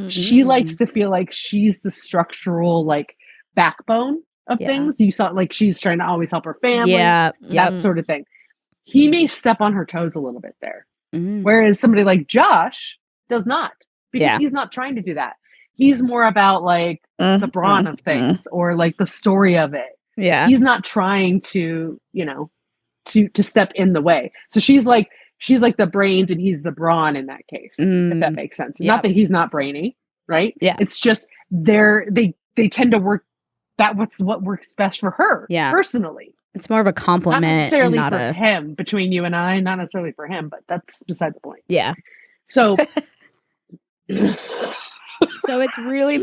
She likes to feel like she's the structural like backbone of things. You saw like she's trying to always help her family, that sort of thing. He may step on her toes a little bit there. Whereas somebody like Josh does not, because he's not trying to do that. He's more about like the brawn of things or like the story of it. He's not trying to, you know, to step in the way. So she's like the brains and he's the brawn in that case, if that makes sense. Not that he's not brainy, right? It's just they tend to work. That's what works best for her, personally. It's more of a compliment. Not necessarily for him, between you and I, not necessarily for him, but that's beside the point. Yeah. So so it's really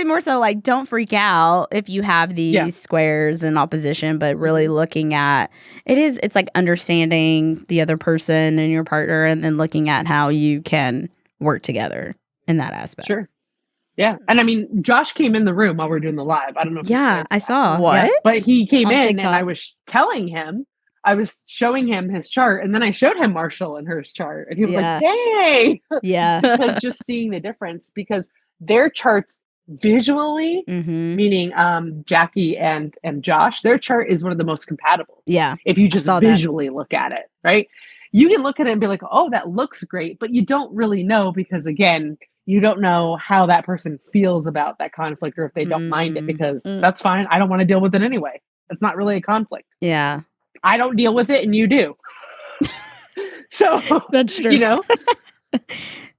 more so like don't freak out if you have these squares in opposition, but really looking at it's like understanding the other person and your partner and then looking at how you can work together in that aspect. Sure. Yeah. And I mean, Josh came in the room while we were doing the live. I don't know if I saw. What? Yeah. But he came On in TikTok. and I was telling him, I was showing him his chart, and then I showed him Marshall and her chart, and he was like, dang. Because just seeing the difference, because their charts visually, meaning Jackie and Josh, their chart is one of the most compatible. Yeah. If you just visually look at it, right? You can look at it and be like, oh, that looks great, but you don't really know because, again, you don't know how that person feels about that conflict or if they don't mind it, because that's fine. I don't want to deal with it anyway. It's not really a conflict. Yeah. I don't deal with it and you do. So that's true. You know?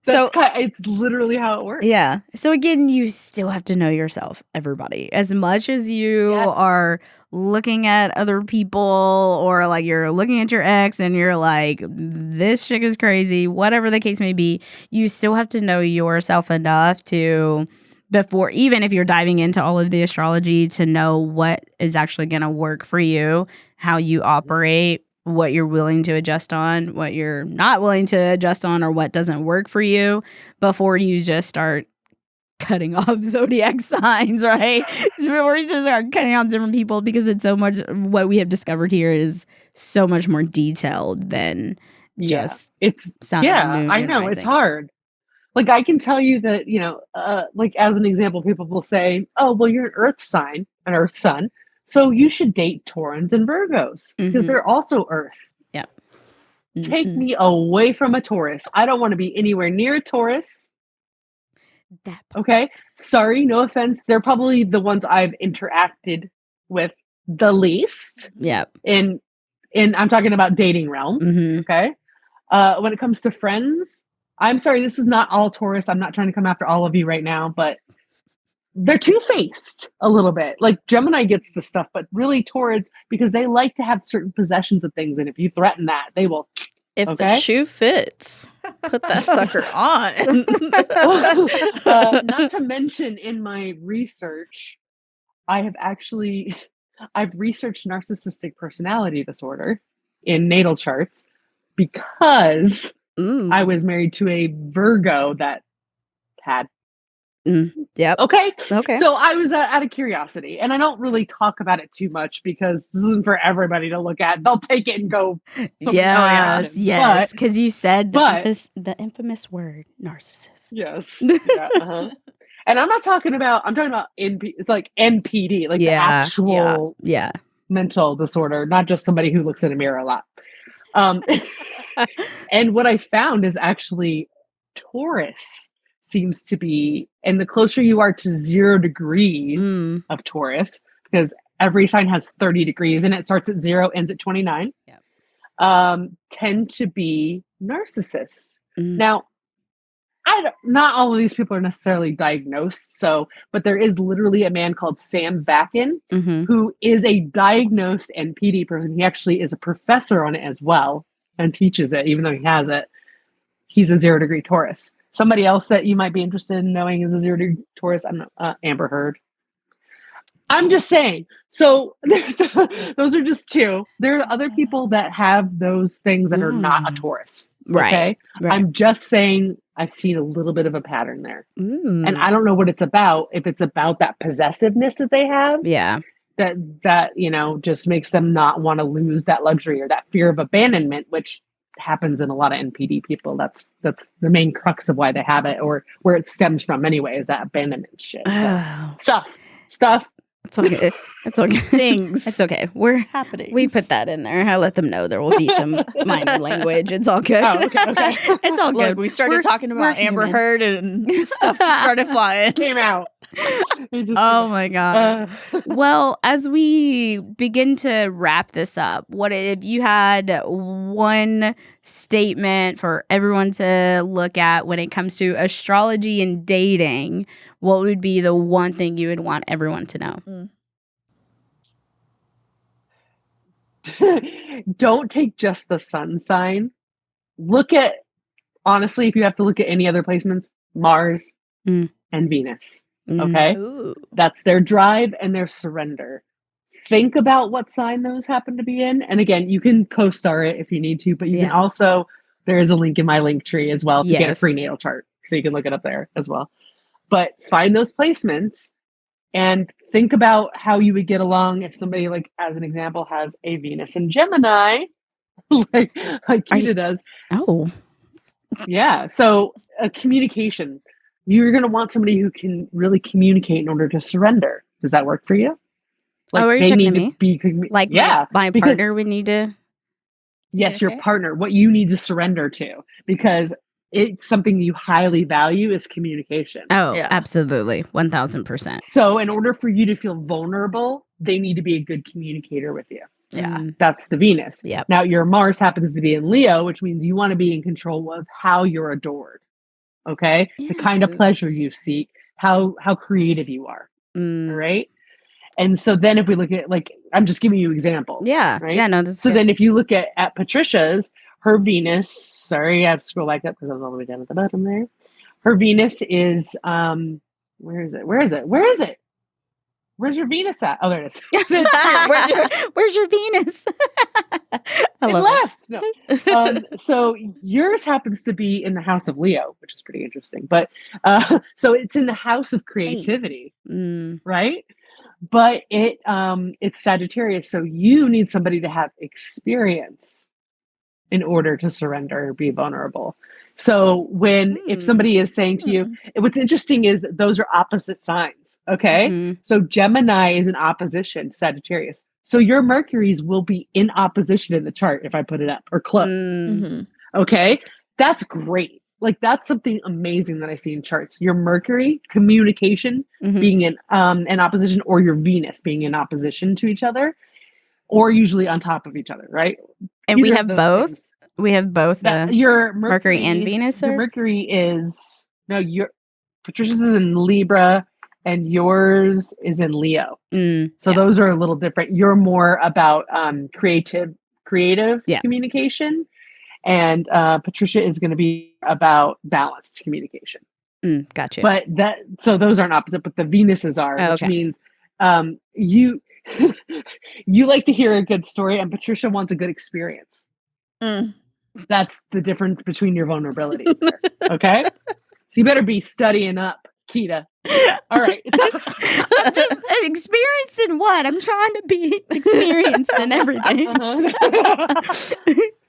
It's literally how it works. Yeah. So again, you still have to know yourself, everybody. As much as you are looking at other people or like you're looking at your ex and you're like, this chick is crazy, whatever the case may be, you still have to know yourself enough to, before, even if you're diving into all of the astrology, to know what is actually going to work for you, how you operate, what you're willing to adjust on, what you're not willing to adjust on, or what doesn't work for you before you just start cutting off zodiac signs, right? Before you just start cutting off different people, because it's so much, what we have discovered here is so much more detailed than just it's sun, moon, I know, rising. it's hard. Like I can tell you that, like as an example, people will say, "Oh, well, you're an Earth sign, an Earth sun, so you should date Taurans and Virgos because they're also Earth." Yep. Take me away from a Taurus. I don't want to be anywhere near a Taurus. That Okay. Sorry, no offense. They're probably the ones I've interacted with the least. Yep. In I'm talking about dating realm. Mm-hmm. Okay. When it comes to friends, I'm sorry, this is not all Taurus. I'm not trying to come after all of you right now, but they're two-faced a little bit. Like Gemini gets the stuff, but really Taurus, because they like to have certain possessions of things, and if you threaten that, they will. If the Okay? shoe fits, put that sucker on. Not to mention, in my research, I've researched narcissistic personality disorder in natal charts because I was married to a Virgo that had. Yep. Okay. Okay. So I was out of curiosity, and I don't really talk about it too much because this isn't for everybody to look at. They'll take it and go. Yes. Yes. Because you said the infamous word narcissist. Yes. Yeah, and I'm talking about it's like NPD, like the actual mental disorder, not just somebody who looks in a mirror a lot. And what I found is actually Taurus seems to be, and the closer you are to 0 degrees of Taurus, because every sign has 30 degrees and it starts at 0, ends at 29, tend to be narcissists. Now, not all of these people are necessarily diagnosed, but there is literally a man called Sam Vakin who is a diagnosed NPD person. He actually is a professor on it as well and teaches it, even though he has it. He's a 0 degree Taurus. Somebody else that you might be interested in knowing is a 0 degree Taurus. I'm not, Amber Heard. I'm just saying. So those are just two. There are other people that have those things that are not a Taurus. Okay? Right. I'm just saying I've seen a little bit of a pattern there. And I don't know what it's about. If it's about that possessiveness that they have. Yeah. That just makes them not want to lose that luxury or that fear of abandonment, which happens in a lot of NPD people. That's the main crux of why they have it, or where it stems from anyway, is that abandonment shit. Stuff. It's okay. It's okay. Things. It's okay. We're happening. We put that in there. I let them know there will be some minor language. It's all good. Oh, okay. It's all good. Look, we started talking about Amber Heard and stuff started flying. Came out. Oh my God. Well, as we begin to wrap this up, what if you had one statement for everyone to look at when it comes to astrology and dating? What would be the one thing you would want everyone to know? Don't take just the sun sign. Look at, honestly, if you have to look at any other placements, Mars and Venus. Okay? Ooh. That's their drive and their surrender. Think about what sign those happen to be in. And again, you can co-star it if you need to, but you can also, there is a link in my link tree as well to get a free natal chart. So you can look it up there as well. But find those placements and think about how you would get along if somebody, like, as an example, has a Venus in Gemini, like Keita does. Oh. Yeah. So a communication. You're going to want somebody who can really communicate in order to surrender. Does that work for you? Like, are you talking to me? Like, my partner would need to. Yes, your partner. What you need to surrender to, because it's something you highly value is communication. Oh, absolutely. 1000%. So in order for you to feel vulnerable, they need to be a good communicator with you. Yeah. That's the Venus. Yep. Now your Mars happens to be in Leo, which means you want to be in control of how you're adored. Okay. Yes. The kind of pleasure you seek, how creative you are. All right. And so then if we look at, like, I'm just giving you examples. Yeah. Right. Yeah. No, this is so good. Then if you look at Patricia's, her Venus, sorry, I have to scroll back up because I was all the way down at the bottom there. Her Venus is, where is it? Where's your Venus at? Oh, there it is. Where's your Venus? It left. No. So yours happens to be in the house of Leo, which is pretty interesting. But so it's in the house of creativity, right? But it's Sagittarius, so you need somebody to have experience in order to surrender or be vulnerable. So if somebody is saying to you, what's interesting is that those are opposite signs. Okay. Mhm. So Gemini is in opposition to Sagittarius. So your Mercuries will be in opposition in the chart if I put it up, or close. Mm. Okay. That's great. Like, that's something amazing that I see in charts. Your Mercury, communication, Mhm. being in opposition, or your Venus being in opposition to each other, or usually on top of each other, right? And we Either of have those both. things. We have both That the your Mercury and Venus, Your sir? Mercury is your Patricia's is in Libra and yours is in Leo. So Yeah. those are a little different. You're more about creative Yeah. communication, and Patricia is going to be about balanced communication. Gotcha. But so those aren't opposite, but the Venuses are, Oh, which okay. means you you like to hear a good story, and Patricia wants a good experience. That's the difference between your vulnerabilities there. Okay? So you better be studying up, Kita. All right. So Just experienced in what? I'm trying to be experienced in everything.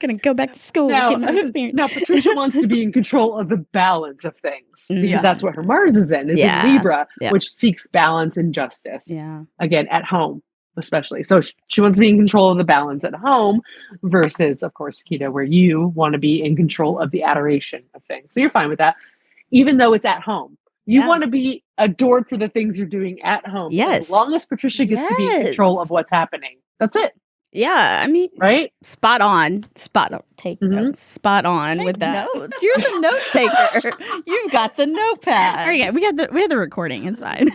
Gonna go back to school, get my experience. Now Patricia wants to be in control of the balance of things, because Yeah. that's what her Mars is in Libra, Yeah. which seeks balance and justice. Yeah. Again, at home, especially. So she wants to be in control of the balance at home versus, of course, Kita, where you want to be in control of the adoration of things. So you're fine with that, even though it's at home. You want to be adored for the things you're doing at home. Yes. As long as Patricia gets to be in control of what's happening. That's it. Yeah, I mean, right? Spot on. Take notes. Spot on Take with that. notes. You're the note taker. You've got the notepad. Oh, yeah, we had the recording. It's fine.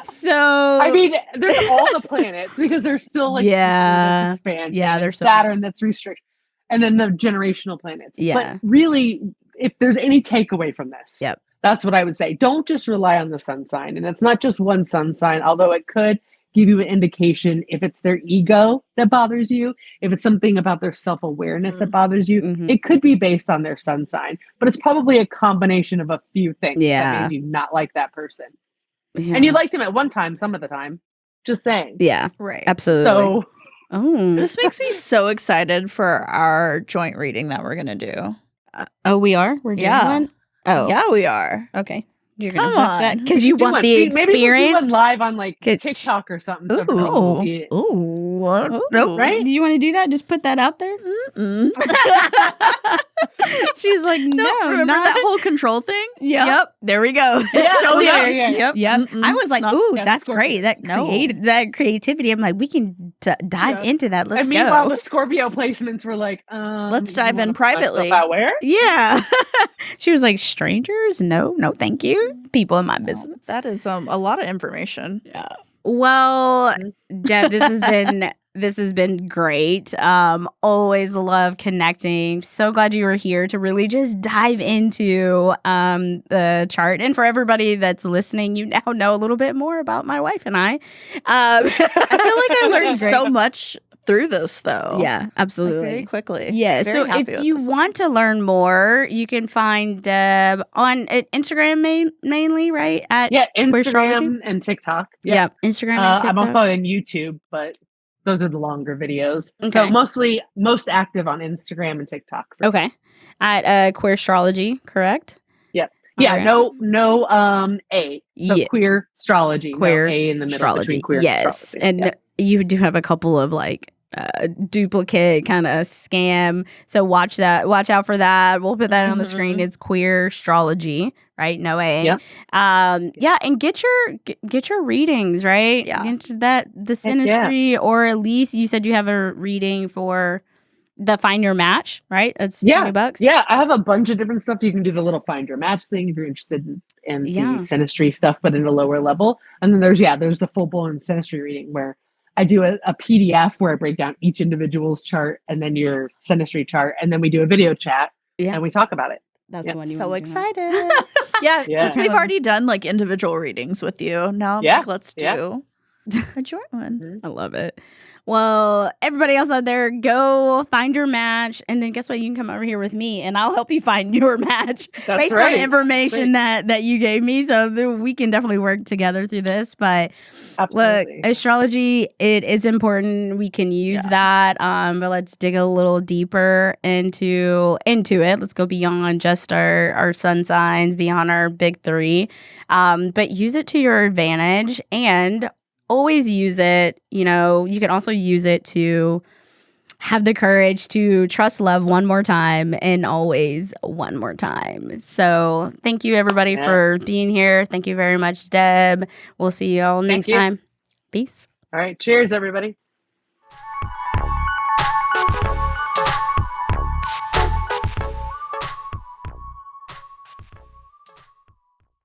So I mean, there's all the planets, because there's still like Yeah. expansion. Yeah, there's so Saturn that's restricted, and then the generational planets. Yeah. But really, if there's any takeaway from this, Yep. that's what I would say. Don't just rely on the sun sign, and it's not just one sun sign, although it could give you an indication if it's their ego that bothers you, if it's something about their self-awareness that bothers you. It could be based on their sun sign, but it's probably a combination of a few things that made you not like that person. Yeah. And you liked him at one time, some of the time. Just saying. Yeah. Right. Absolutely. So this makes me so excited for our joint reading that we're gonna do. We are? We're doing one? Oh. Yeah, we are. Okay. You're Come gonna book on. that because you want the experience. Maybe we'll do one live on like TikTok or something. So everybody can see it. Nope. Right? Do you want to do that? Just put that out there? She's like, no, remember not that whole control thing? Yep. There we go. Yeah. Yep. I was like, ooh, that's great. Scorpios. That creativity. I'm like, we can dive into that. Let's and meanwhile, go. the Scorpio placements were like, let's dive in privately. About where? Yeah. She was like, strangers? No, thank you. People in my business. That is a lot of information. Yeah. Well, Deb, this has been great. Always love connecting. So glad you were here to really just dive into the chart. And for everybody that's listening, you now know a little bit more about my wife and I. I feel like I learned so much through this, though. Yeah, absolutely. Like, very quickly. Yeah, Very so if you want to learn more, you can find Deb on Instagram mainly, right? Instagram and TikTok. Yeah, Instagram and TikTok. I'm also on YouTube, but those are the longer videos. Okay. So most active on Instagram and TikTok. Okay. At Queerstrology, correct? Yep. Yeah, right. no A. So Queerstrology. Queer no A in the middle between Queer yes. and Astrology. And you do have a couple of like duplicate kind of scam. So watch out for that. We'll put that on the screen. It's Queerstrology, right? No A. Yep. Yeah, and get your readings, right? Yeah. Into the Synastry, or at least you said you have a reading for the Find Your Match, right? That's $20. Yeah, I have a bunch of different stuff. You can do the little Find Your Match thing if you're interested in the Synastry stuff, but at a lower level. And then there's the full-blown Synastry reading where I do a PDF where I break down each individual's chart and then your Synastry chart, and then we do a video chat and we talk about it. That's the one you so want to do. excited. Yeah, since we've already done like individual readings with you, now I'm like, let's do A joint one. I love it. Well, everybody else out there, go find your match. And then guess what? You can come over here with me and I'll help you find your match That's based on right. the information that you gave me. So we can definitely work together through this. But Absolutely. look, astrology, it is important. We can use that. But let's dig a little deeper into it. Let's go beyond just our sun signs, beyond our big three. But use it to your advantage and always use it. You know, you can also use it to have the courage to trust love one more time and always one more time. So thank you everybody for being here. Thank you very much, Deb. We'll see you all next time. Peace. All right. Cheers, everybody.